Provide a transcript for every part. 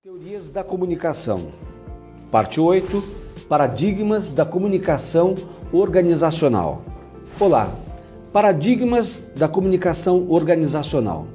Teorias da comunicação. Parte 8. Paradigmas da comunicação organizacional. Olá, paradigmas da comunicação organizacional.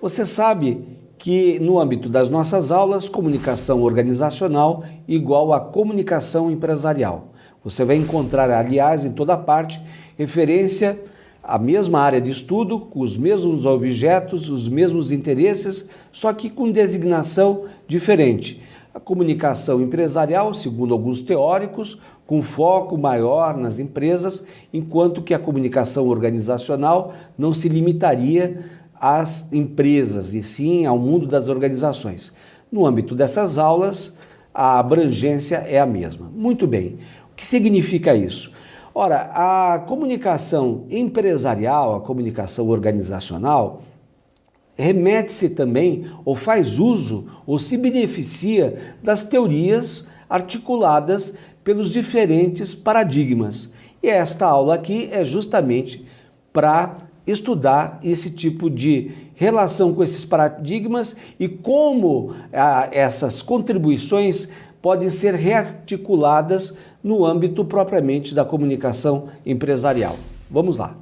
Você sabe que no âmbito das nossas aulas, comunicação organizacional igual a comunicação empresarial. Você vai encontrar, aliás, em toda parte, referência à mesma área de estudo, com os mesmos objetos, os mesmos interesses, só que com designação diferente. A comunicação empresarial, segundo alguns teóricos, com foco maior nas empresas, enquanto que a comunicação organizacional não se limitaria às empresas, e sim ao mundo das organizações. No âmbito dessas aulas, a abrangência é a mesma. Muito bem. O que significa isso? Ora, a comunicação empresarial, a comunicação organizacional, remete-se também, ou faz uso, ou se beneficia das teorias articuladas pelos diferentes paradigmas. E esta aula aqui é justamente para estudar esse tipo de relação com esses paradigmas e como essas contribuições podem ser rearticuladas no âmbito propriamente da comunicação empresarial. Vamos lá.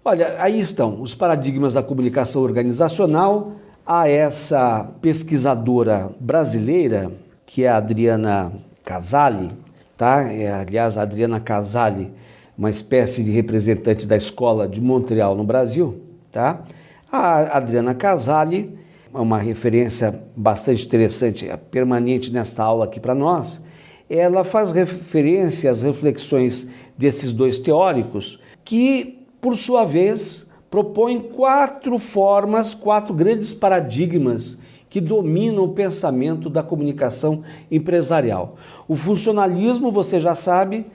Olha, aí estão os paradigmas da comunicação organizacional. Há essa pesquisadora brasileira, que é a Adriana Casale, tá? Aliás, a Adriana Casale, uma espécie de representante da Escola de Montreal no Brasil, tá? A Adriana Casale é uma referência bastante interessante, permanente nesta aula aqui para nós. Ela faz referência às reflexões desses dois teóricos que, por sua vez, propõem quatro grandes paradigmas que dominam o pensamento da comunicação empresarial. O funcionalismo, você já sabe,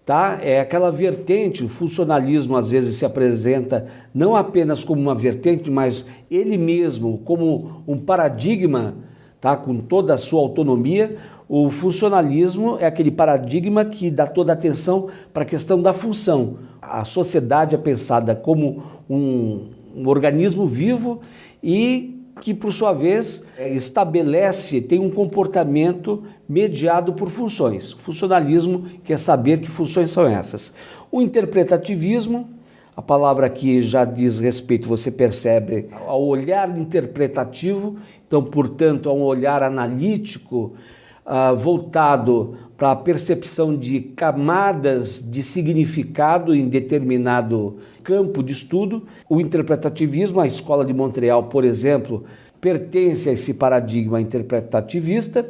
tá? É aquela vertente. O funcionalismo às vezes se apresenta não apenas como uma vertente, mas ele mesmo como um paradigma, tá? Com toda a sua autonomia. O funcionalismo é aquele paradigma que dá toda a atenção para a questão da função. A sociedade é pensada como um organismo vivo e que, por sua vez, tem um comportamento mediado por funções. O funcionalismo quer saber que funções são essas. O interpretativismo, a palavra aqui já diz respeito, você percebe, ao olhar interpretativo, então, portanto, a um olhar analítico, voltado para a percepção de camadas de significado em determinado campo de estudo. O interpretativismo, a Escola de Montreal, por exemplo, pertence a esse paradigma interpretativista.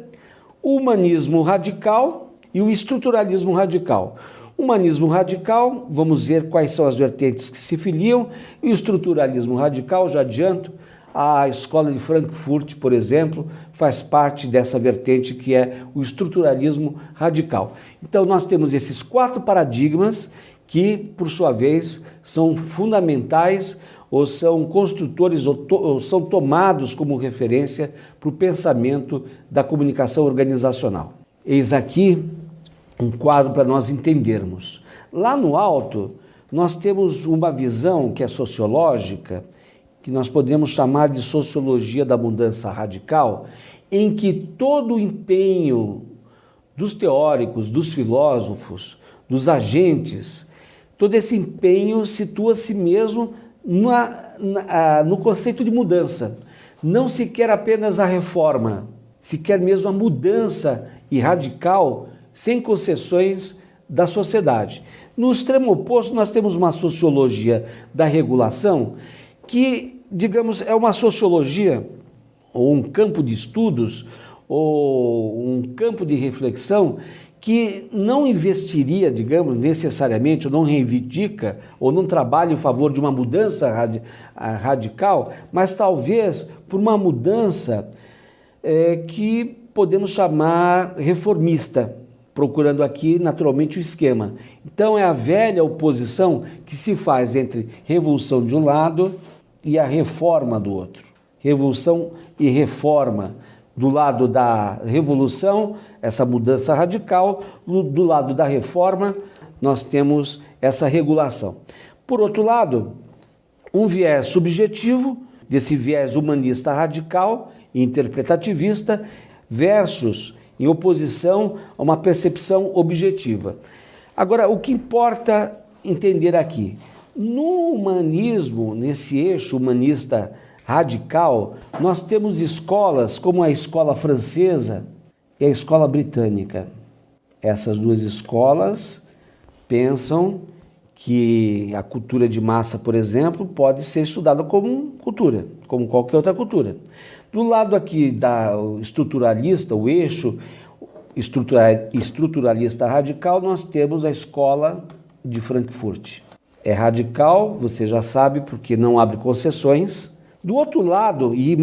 O humanismo radical e o estruturalismo radical. O humanismo radical, vamos ver quais são as vertentes que se filiam, e o estruturalismo radical, já adianto, a Escola de Frankfurt, por exemplo, faz parte dessa vertente que é o estruturalismo radical. Então nós temos esses quatro paradigmas que, por sua vez, são fundamentais ou são construtores ou são tomados como referência para o pensamento da comunicação organizacional. Eis aqui um quadro para nós entendermos. Lá no alto, nós temos uma visão que é sociológica, que nós podemos chamar de sociologia da mudança radical, em que todo o empenho dos teóricos, dos filósofos, dos agentes, todo esse empenho situa-se mesmo no conceito de mudança. Não se quer apenas a reforma, se quer mesmo a mudança e radical, sem concessões da sociedade. No extremo oposto, nós temos uma sociologia da regulação, que, digamos, é uma sociologia, ou um campo de estudos, ou um campo de reflexão, que não investiria, digamos, necessariamente, ou não reivindica, ou não trabalha em favor de uma mudança radical, mas talvez por uma mudança que podemos chamar reformista, procurando aqui, naturalmente, o esquema. Então, é a velha oposição que se faz entre revolução de um lado e a reforma do outro. Revolução e reforma. Do lado da revolução, essa mudança radical, do lado da reforma, nós temos essa regulação. Por outro lado, um viés subjetivo, desse viés humanista radical e interpretativista, versus em oposição a uma percepção objetiva. Agora, o que importa entender aqui, no humanismo, nesse eixo humanista radical, nós temos escolas como a escola francesa e a escola britânica. Essas duas escolas pensam que a cultura de massa, por exemplo, pode ser estudada como cultura, como qualquer outra cultura. Do lado aqui da estruturalista, o eixo estruturalista radical, nós temos a escola de Frankfurt. É radical, você já sabe, porque não abre concessões. Do outro lado, e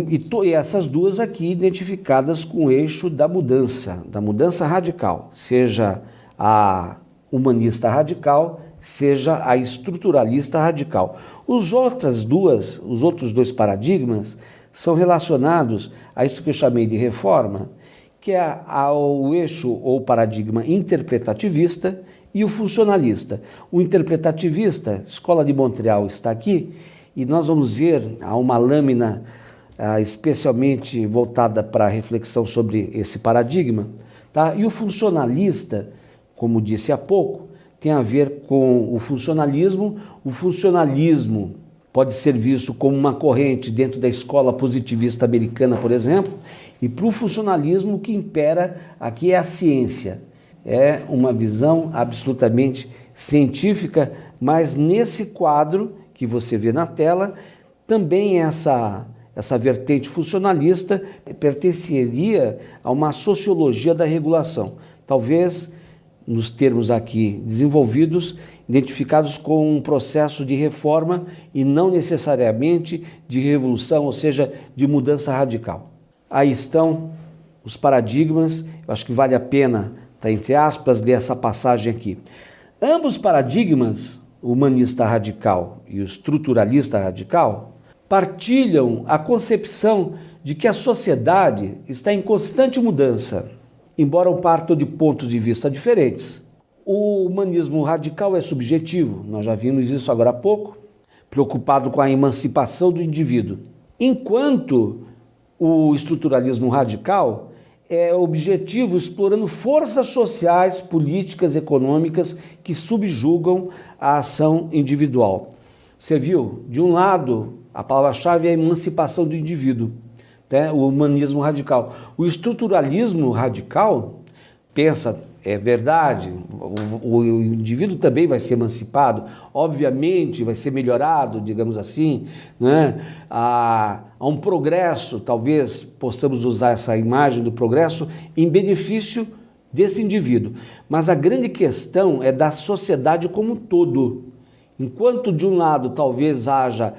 essas duas aqui identificadas com o eixo da mudança radical, seja a humanista radical, seja a estruturalista radical. Os outros dois paradigmas são relacionados a isso que eu chamei de reforma, que é ao eixo ou paradigma interpretativista e o funcionalista. O interpretativista, Escola de Montreal está aqui, e nós vamos ver uma lâmina especialmente voltada para a reflexão sobre esse paradigma, tá? E o funcionalista, como disse há pouco, tem a ver com o funcionalismo. O funcionalismo pode ser visto como uma corrente dentro da escola positivista americana, por exemplo, e para o funcionalismo o que impera aqui é a ciência. É uma visão absolutamente científica, mas nesse quadro que você vê na tela, também essa vertente funcionalista pertenceria a uma sociologia da regulação. Talvez, nos termos aqui desenvolvidos, identificados com um processo de reforma e não necessariamente de revolução, ou seja, de mudança radical. Aí estão os paradigmas, eu acho que vale a pena, tá, entre aspas, ler essa passagem aqui. Ambos paradigmas, o humanista radical e o estruturalista radical, partilham a concepção de que a sociedade está em constante mudança, embora partam de pontos de vista diferentes. O humanismo radical é subjetivo, nós já vimos isso agora há pouco, preocupado com a emancipação do indivíduo, enquanto o estruturalismo radical é objetivo, explorando forças sociais, políticas, econômicas que subjugam a ação individual. Você viu? De um lado, a palavra-chave é a emancipação do indivíduo, né? O humanismo radical. O estruturalismo radical pensa, é verdade, o indivíduo também vai ser emancipado, obviamente vai ser melhorado, digamos assim, né? Há um progresso, talvez possamos usar essa imagem do progresso em benefício desse indivíduo. Mas a grande questão é da sociedade como um todo. Enquanto de um lado talvez haja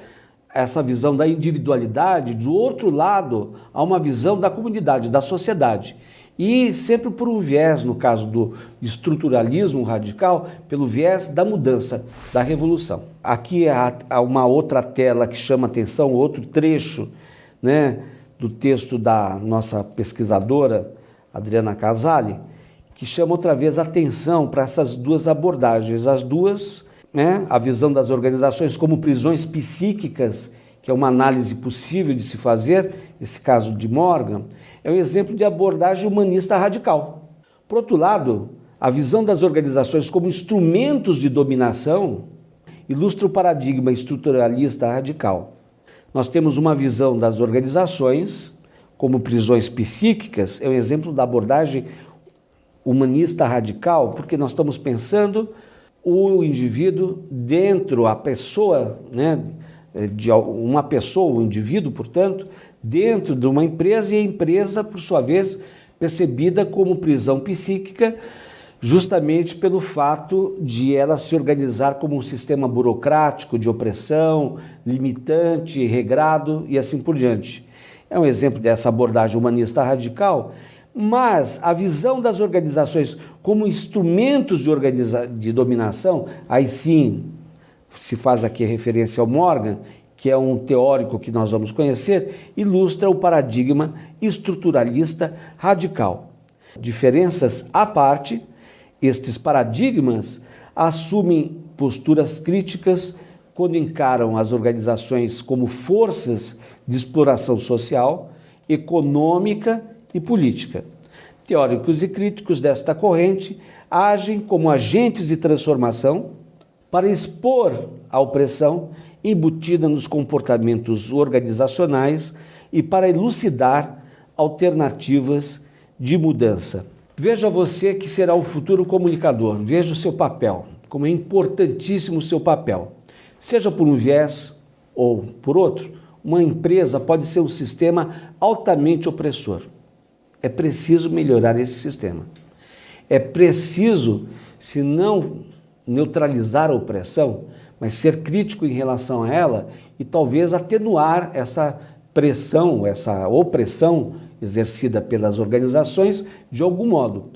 essa visão da individualidade, do outro lado há uma visão da comunidade, da sociedade. E sempre por um viés, no caso do estruturalismo radical, pelo viés da mudança, da revolução. Aqui há uma outra tela que chama atenção, outro trecho, né, do texto da nossa pesquisadora, Adriana Casale, que chama outra vez a atenção para essas duas abordagens. As duas, né, a visão das organizações como prisões psíquicas, que é uma análise possível de se fazer, esse caso de Morgan, é um exemplo de abordagem humanista radical. Por outro lado, a visão das organizações como instrumentos de dominação ilustra o paradigma estruturalista radical. Nós temos uma visão das organizações como prisões psíquicas, é um exemplo da abordagem humanista radical, porque nós estamos pensando o indivíduo dentro, a pessoa, né, de uma pessoa, o indivíduo, portanto, dentro de uma empresa, e a empresa, por sua vez, percebida como prisão psíquica, justamente pelo fato de ela se organizar como um sistema burocrático de opressão, limitante, regrado e assim por diante. É um exemplo dessa abordagem humanista radical, mas a visão das organizações como instrumentos de dominação, aí sim se faz aqui referência ao Morgan, que é um teórico que nós vamos conhecer, ilustra o paradigma estruturalista radical. Diferenças à parte, estes paradigmas assumem posturas críticas quando encaram as organizações como forças de exploração social, econômica e política. Teóricos e críticos desta corrente agem como agentes de transformação para expor a opressão embutida nos comportamentos organizacionais e para elucidar alternativas de mudança. Veja você que será o futuro comunicador, veja o seu papel, como é importantíssimo o seu papel. Seja por um viés ou por outro, uma empresa pode ser um sistema altamente opressor. É preciso melhorar esse sistema. É preciso, se não neutralizar a opressão, mas ser crítico em relação a ela e talvez atenuar essa pressão, essa opressão exercida pelas organizações de algum modo.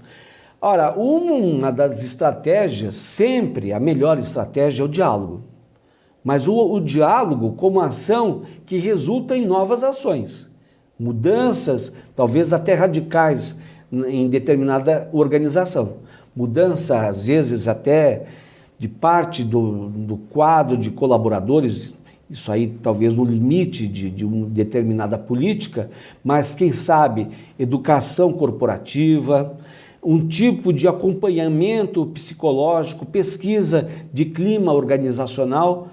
Ora, uma das estratégias, sempre a melhor estratégia é o diálogo. Mas o diálogo como ação que resulta em novas ações, mudanças, talvez até radicais, em determinada organização. Mudança, às vezes, até de parte do quadro de colaboradores, isso aí talvez no limite de uma determinada política, mas quem sabe educação corporativa, um tipo de acompanhamento psicológico, pesquisa de clima organizacional,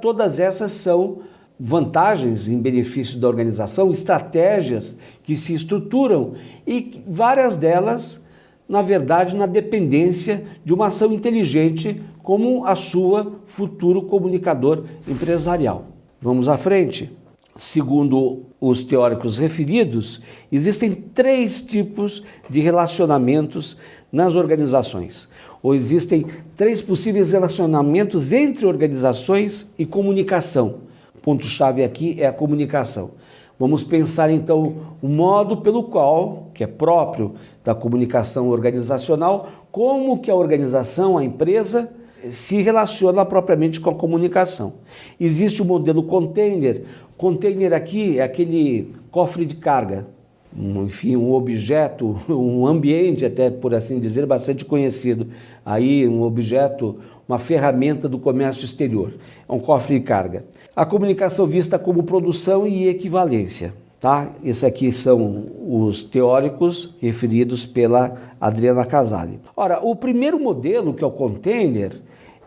todas essas são vantagens em benefício da organização, estratégias que se estruturam e várias delas, na verdade, na dependência de uma ação inteligente como a sua futuro comunicador empresarial. Vamos à frente. Segundo os teóricos referidos, existem 3 tipos de relacionamentos nas organizações, ou existem 3 possíveis relacionamentos entre organizações e comunicação. O ponto-chave aqui é a comunicação. Vamos pensar então o modo pelo qual, que é próprio da comunicação organizacional, como que a organização, a empresa, se relaciona propriamente com a comunicação. Existe o modelo container. Container aqui é aquele cofre de carga, enfim, um objeto, um ambiente, até por assim dizer, bastante conhecido. Aí um objeto, uma ferramenta do comércio exterior, é um cofre de carga. A comunicação vista como produção e equivalência, tá? Esses aqui são os teóricos referidos pela Adriana Casale. Ora, o primeiro modelo, que é o container,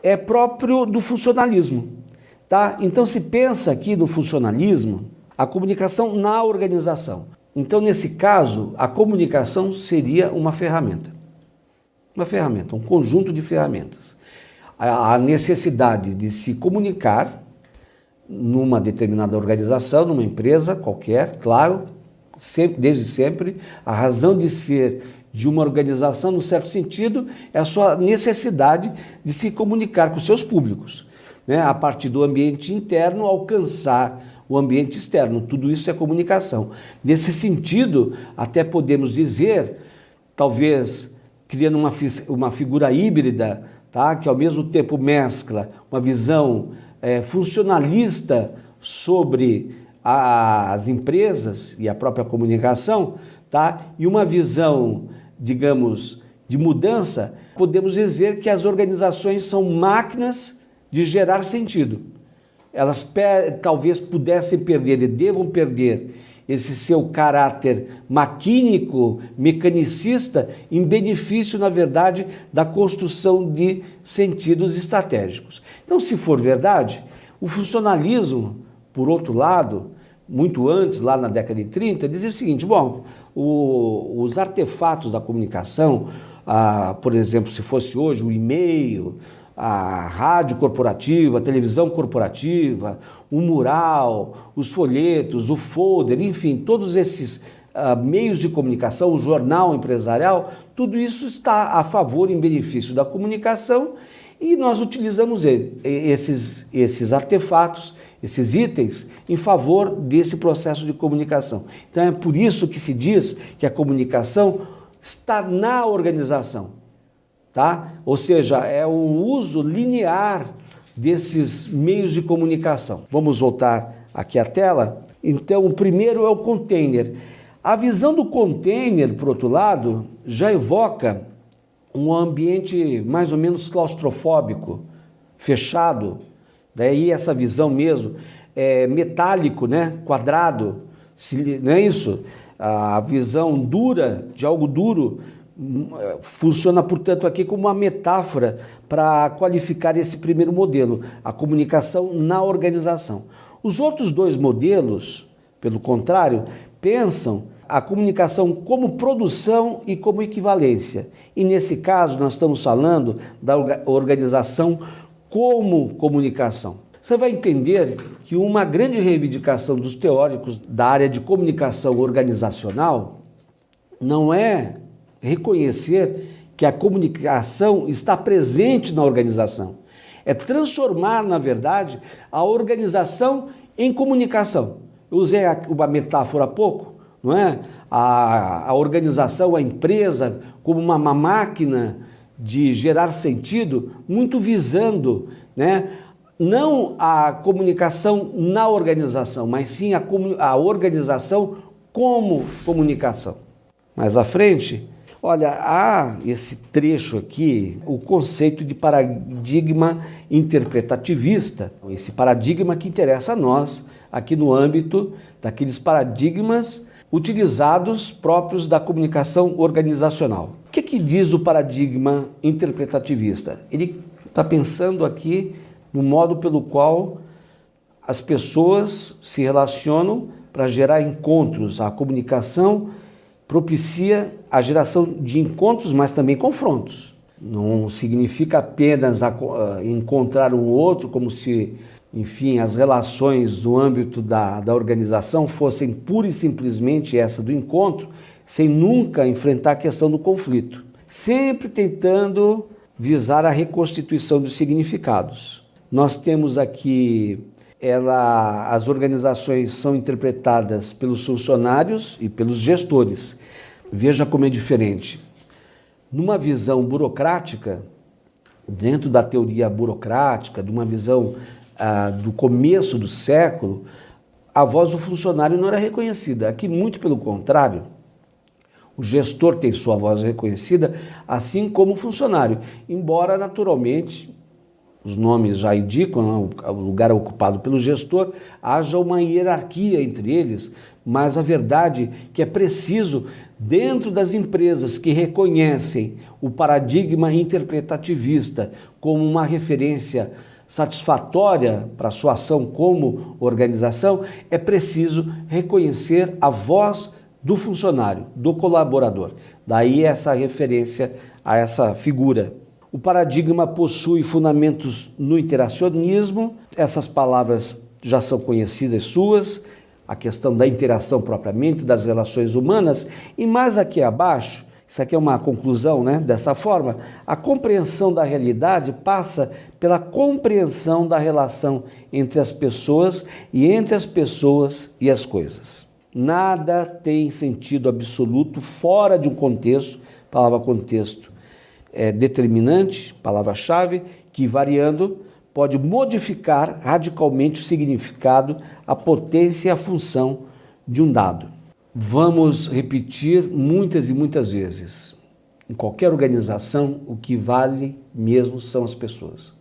é próprio do funcionalismo, tá? Então se pensa aqui no funcionalismo, a comunicação na organização. Então, nesse caso, a comunicação seria uma ferramenta, um conjunto de ferramentas. A necessidade de se comunicar numa determinada organização, numa empresa qualquer, claro, sempre, desde sempre, a razão de ser de uma organização, no certo sentido, é a sua necessidade de se comunicar com seus públicos, né? A partir do ambiente interno, alcançar o ambiente externo. Tudo isso é comunicação. Nesse sentido, até podemos dizer, talvez criando uma figura híbrida, tá? Que ao mesmo tempo mescla uma visão funcionalista sobre as empresas e a própria comunicação, tá? E uma visão, digamos, de mudança. Podemos dizer que as organizações são máquinas de gerar sentido. Elas talvez pudessem perder e devam perder esse seu caráter maquínico, mecanicista, em benefício, na verdade, da construção de sentidos estratégicos. Então, se for verdade, o funcionalismo, por outro lado, muito antes, lá na década de 30, dizia o seguinte: bom, os artefatos da comunicação, por exemplo, se fosse hoje o e-mail, a rádio corporativa, a televisão corporativa, o mural, os folhetos, o folder, enfim, todos esses meios de comunicação, o jornal empresarial, tudo isso está a favor, em benefício da comunicação, e nós utilizamos esses artefatos, esses itens, em favor desse processo de comunicação. Então é por isso que se diz que a comunicação está na organização. Tá? Ou seja, é o uso linear desses meios de comunicação. Vamos voltar aqui à tela. Então, o primeiro é o container. A visão do container, por outro lado, já evoca um ambiente mais ou menos claustrofóbico, fechado. Daí essa visão mesmo, metálico, né? Quadrado, não é isso? A visão dura de algo duro funciona, portanto, aqui como uma metáfora para qualificar esse primeiro modelo, a comunicação na organização. Os outros dois modelos, pelo contrário, pensam a comunicação como produção e como equivalência. E nesse caso nós estamos falando da organização como comunicação. Você vai entender que uma grande reivindicação dos teóricos da área de comunicação organizacional não é reconhecer que a comunicação está presente na organização. É transformar, na verdade, a organização em comunicação. Eu usei uma metáfora há pouco, não é? A organização, a empresa, como uma máquina de gerar sentido, muito visando, né, não a comunicação na organização, mas sim a organização como comunicação. Mais à frente, olha, há esse trecho aqui, o conceito de paradigma interpretativista, esse paradigma que interessa a nós, aqui no âmbito daqueles paradigmas utilizados próprios da comunicação organizacional. O que diz o paradigma interpretativista? Ele está pensando aqui no modo pelo qual as pessoas se relacionam para gerar encontros. A comunicação propicia a geração de encontros, mas também confrontos. Não significa apenas encontrar um outro como se, enfim, as relações no âmbito da organização fossem pura e simplesmente essa do encontro, sem nunca enfrentar a questão do conflito. Sempre tentando visar a reconstituição dos significados. Nós temos aqui, as organizações são interpretadas pelos funcionários e pelos gestores. Veja como é diferente. Numa visão burocrática, dentro da teoria burocrática, de uma visão do começo do século, a voz do funcionário não era reconhecida. Aqui, muito pelo contrário, o gestor tem sua voz reconhecida, assim como o funcionário, embora naturalmente, os nomes já indicam, o lugar ocupado pelo gestor, haja uma hierarquia entre eles, mas a verdade é que é preciso, dentro das empresas que reconhecem o paradigma interpretativista como uma referência satisfatória para a sua ação como organização, é preciso reconhecer a voz do funcionário, do colaborador. Daí essa referência a essa figura. O paradigma possui fundamentos no interacionismo, essas palavras já são conhecidas suas, a questão da interação propriamente, das relações humanas, e mais aqui abaixo, isso aqui é uma conclusão, né? Dessa forma, a compreensão da realidade passa pela compreensão da relação entre as pessoas e entre as pessoas e as coisas. Nada tem sentido absoluto fora de um contexto, palavra contexto é determinante, palavra-chave, que variando pode modificar radicalmente o significado, a potência e a função de um dado. Vamos repetir muitas e muitas vezes. Em qualquer organização, o que vale mesmo são as pessoas.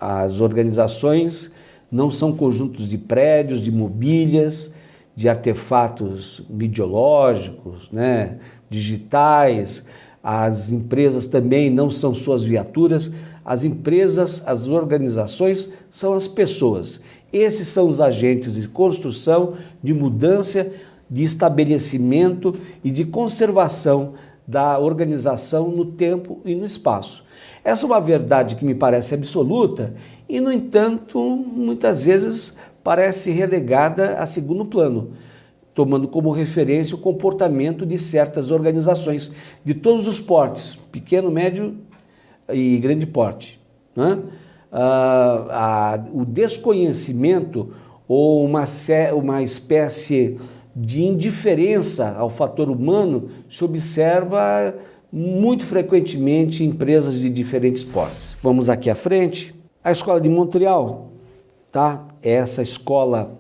As organizações não são conjuntos de prédios, de mobílias, de artefatos biológicos, né, digitais. As empresas também não são suas viaturas. As empresas, as organizações são as pessoas. Esses são os agentes de construção, de mudança, de estabelecimento e de conservação da organização no tempo e no espaço. Essa é uma verdade que me parece absoluta e, no entanto, muitas vezes parece relegada a segundo plano, tomando como referência o comportamento de certas organizações de todos os portes, pequeno, médio e grande porte, né? O desconhecimento ou uma espécie de indiferença ao fator humano se observa muito frequentemente em empresas de diferentes portes. Vamos aqui à frente. A Escola de Montreal, tá? É essa escola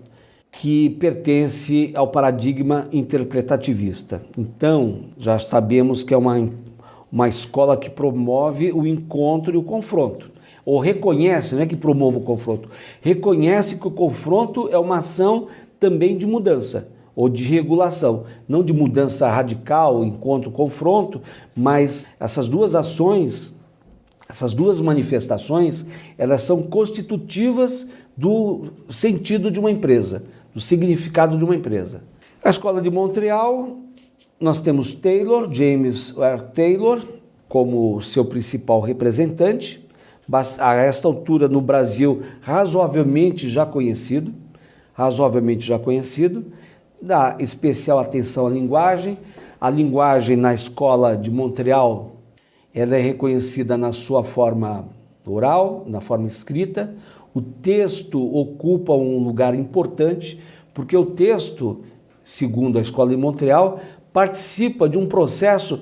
que pertence ao paradigma interpretativista. Então, já sabemos que é uma escola que promove o encontro e o confronto. Ou reconhece, não é que promove o confronto, reconhece que o confronto é uma ação também de mudança. ou de regulação, não de mudança radical, encontro-confronto, mas essas duas ações, essas duas manifestações, elas são constitutivas do sentido de uma empresa, do significado de uma empresa. A Escola de Montreal, nós temos Taylor, James R. Taylor, como seu principal representante, a esta altura no Brasil razoavelmente já conhecido, dá especial atenção à linguagem. A linguagem na Escola de Montreal, ela é reconhecida na sua forma oral, na forma escrita. O texto ocupa um lugar importante, porque o texto, segundo a Escola de Montreal, participa de um processo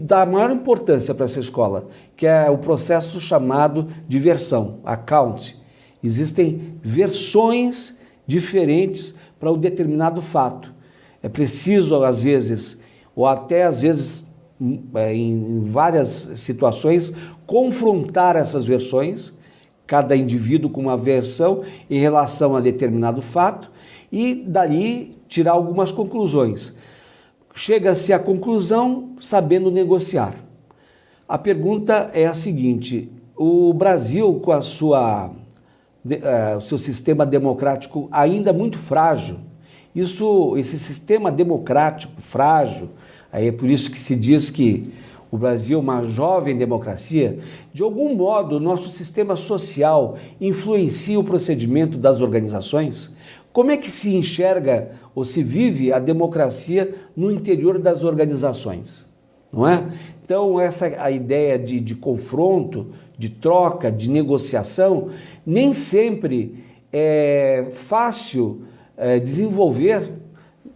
da maior importância para essa escola, que é o processo chamado de versão, account. Existem versões diferentes para um determinado fato. É preciso, às vezes, ou até às vezes, em várias situações, confrontar essas versões, cada indivíduo com uma versão em relação a determinado fato, e dali tirar algumas conclusões. Chega-se à conclusão sabendo negociar. A pergunta é a seguinte: o Brasil, com o seu sistema democrático ainda muito frágil, esse sistema democrático frágil, aí é por isso que se diz que o Brasil é uma jovem democracia, de algum modo o nosso sistema social influencia o procedimento das organizações? Como é que se enxerga ou se vive a democracia no interior das organizações, não é? Então, a ideia de confronto, de troca, de negociação, nem sempre é fácil desenvolver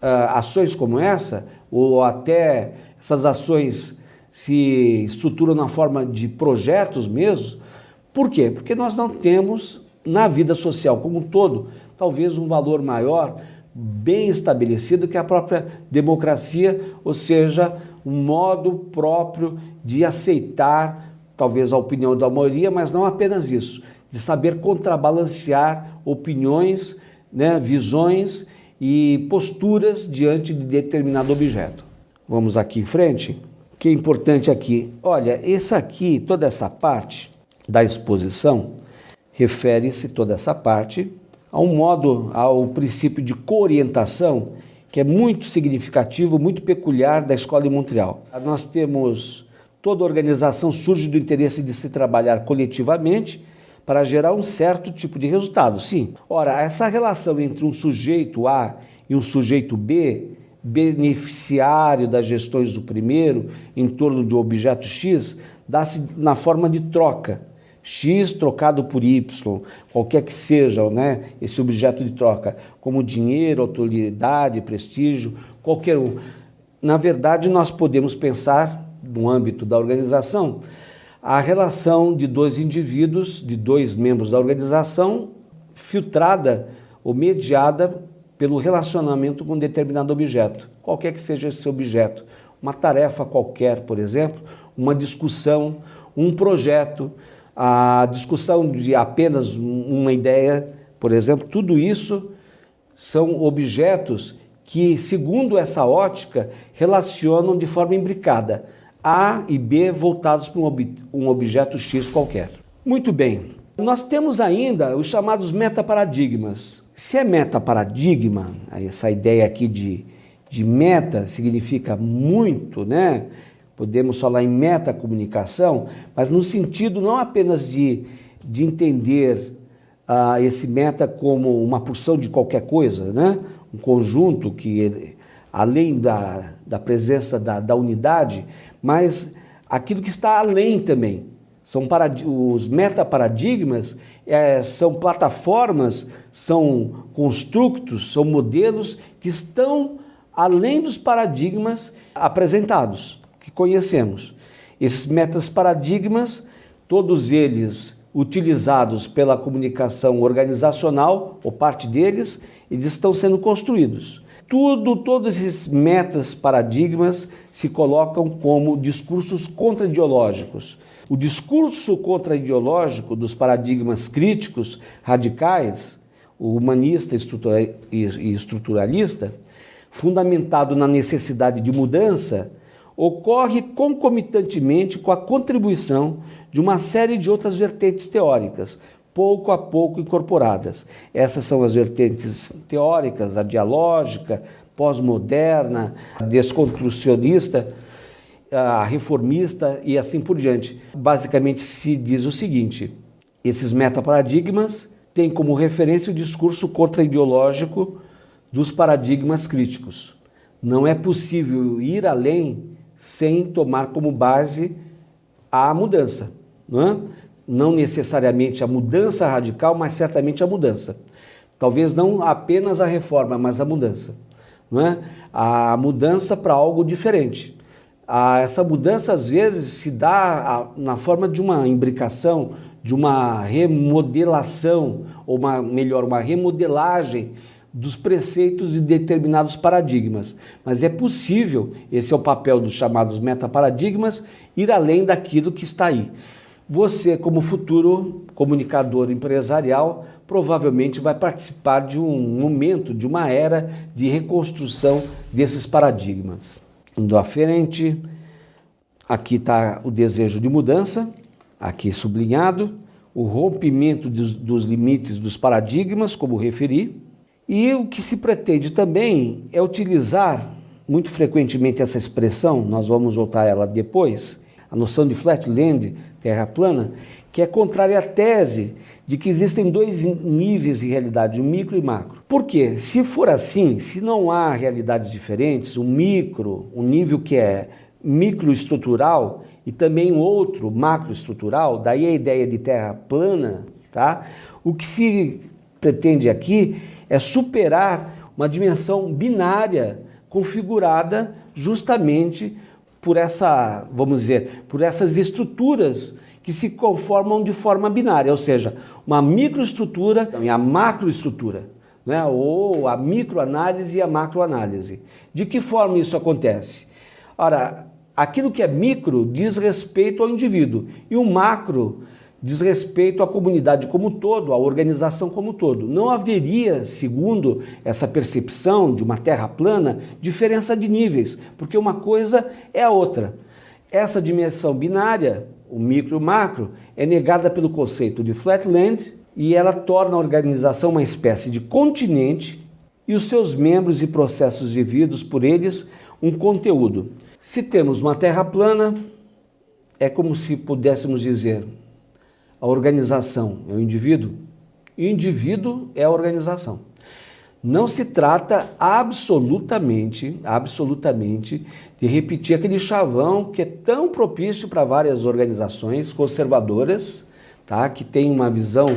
ações como essa, ou até essas ações se estruturam na forma de projetos mesmo. Por quê? Porque nós não temos, na vida social como um todo, talvez um valor maior, bem estabelecido, que a própria democracia, ou seja, um modo próprio de aceitar, talvez, a opinião da maioria, mas não apenas isso, de saber contrabalancear opiniões, visões e posturas diante de determinado objeto. Vamos aqui em frente. O que é importante aqui? Olha, toda essa parte da exposição, refere-se toda essa parte ao princípio de coorientação, que é muito significativo, muito peculiar da Escola de Montreal. Nós temos, toda organização surge do interesse de se trabalhar coletivamente para gerar um certo tipo de resultado, sim. Ora, essa relação entre um sujeito A e um sujeito B, beneficiário das gestões do primeiro, em torno de um objeto X, dá-se na forma de troca. X trocado por Y, qualquer que seja, esse objeto de troca, como dinheiro, autoridade, prestígio, qualquer um. Na verdade, nós podemos pensar, no âmbito da organização, a relação de dois indivíduos, de dois membros da organização, filtrada ou mediada pelo relacionamento com um determinado objeto, qualquer que seja esse objeto. Uma tarefa qualquer, por exemplo, uma discussão, um projeto, a discussão de apenas uma ideia, por exemplo, tudo isso são objetos que, segundo essa ótica, relacionam de forma imbricada A e B voltados para um objeto X qualquer. Muito bem, nós temos ainda os chamados metaparadigmas. Se é metaparadigma, essa ideia aqui de meta significa muito, Podemos falar em metacomunicação, mas no sentido não apenas de entender esse meta como uma porção de qualquer coisa, Um conjunto que, além da presença da unidade, mas aquilo que está além também. Os metaparadigmas são plataformas, são construtos, são modelos que estão além dos paradigmas apresentados, que conhecemos. Esses metaparadigmas, todos eles utilizados pela comunicação organizacional, ou parte deles, eles estão sendo construídos. Todos esses metaparadigmas se colocam como discursos contra-ideológicos. O discurso contra-ideológico dos paradigmas críticos radicais, o humanista e estruturalista, fundamentado na necessidade de mudança, ocorre concomitantemente com a contribuição de uma série de outras vertentes teóricas, pouco a pouco incorporadas. Essas são as vertentes teóricas, a dialógica, pós-moderna, a desconstrucionista, a reformista e assim por diante. Basicamente se diz o seguinte: esses metaparadigmas têm como referência o discurso contra-ideológico dos paradigmas críticos. Não é possível ir além sem tomar como base a mudança, não é? Não necessariamente a mudança radical, mas certamente a mudança. Talvez não apenas a reforma, mas a mudança, não é? A mudança para algo diferente. Essa mudança às vezes se dá na forma de uma imbricação, de uma remodelação, ou uma remodelagem dos preceitos de determinados paradigmas. Mas é possível, esse é o papel dos chamados metaparadigmas, ir além daquilo que está aí. Você, como futuro comunicador empresarial, provavelmente vai participar de um momento, de uma era de reconstrução desses paradigmas. Indo à frente, aqui está o desejo de mudança, aqui sublinhado, o rompimento dos limites dos paradigmas, como referi, e o que se pretende também é utilizar muito frequentemente essa expressão, nós vamos voltar a ela depois, a noção de flatland, terra plana, que é contrária à tese de que existem dois níveis de realidade, o micro e macro. Por quê? Se for assim, se não há realidades diferentes, o micro, um nível que é microestrutural e também o outro macroestrutural, daí a ideia de terra plana, tá? O que se pretende aqui é superar uma dimensão binária configurada justamente por essa, vamos dizer, por essas estruturas que se conformam de forma binária, ou seja, uma microestrutura e a macroestrutura, né? Ou a microanálise e a macroanálise. De que forma isso acontece? Ora, aquilo que é micro diz respeito ao indivíduo e o macro diz respeito à comunidade como um todo, à organização como um todo. Não haveria, segundo essa percepção de uma terra plana, diferença de níveis, porque uma coisa é a outra. Essa dimensão binária, o micro e o macro, é negada pelo conceito de flatland e ela torna a organização uma espécie de continente e os seus membros e processos vividos por eles um conteúdo. Se temos uma terra plana, é como se pudéssemos dizer: a organização é o indivíduo e o indivíduo é a organização. Não se trata absolutamente de repetir aquele chavão que é tão propício para várias organizações conservadoras, tá? Que tem uma visão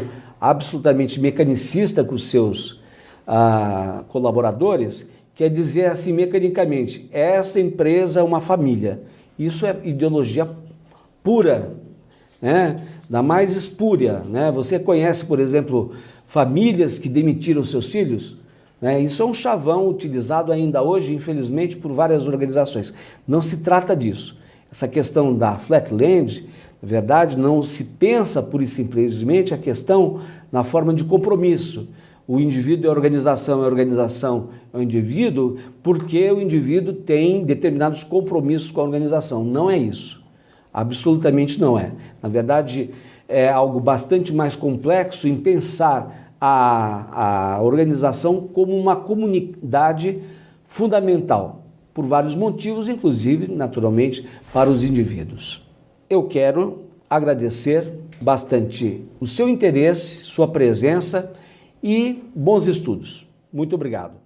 absolutamente mecanicista com os seus colaboradores, que é dizer assim mecanicamente: essa empresa é uma família. Isso é ideologia pura, né? Da mais espúria, né? Você conhece, por exemplo, famílias que demitiram seus filhos? Né? Isso é um chavão utilizado ainda hoje, infelizmente, por várias organizações. Não se trata disso. Essa questão da flatland, na verdade, não se pensa pura e simplesmente a questão na forma de compromisso. O indivíduo é a organização é o indivíduo, porque o indivíduo tem determinados compromissos com a organização. Não é isso. Absolutamente não é. Na verdade, é algo bastante mais complexo em pensar a organização como uma comunidade fundamental, por vários motivos, inclusive, naturalmente, para os indivíduos. Eu quero agradecer bastante o seu interesse, sua presença e bons estudos. Muito obrigado.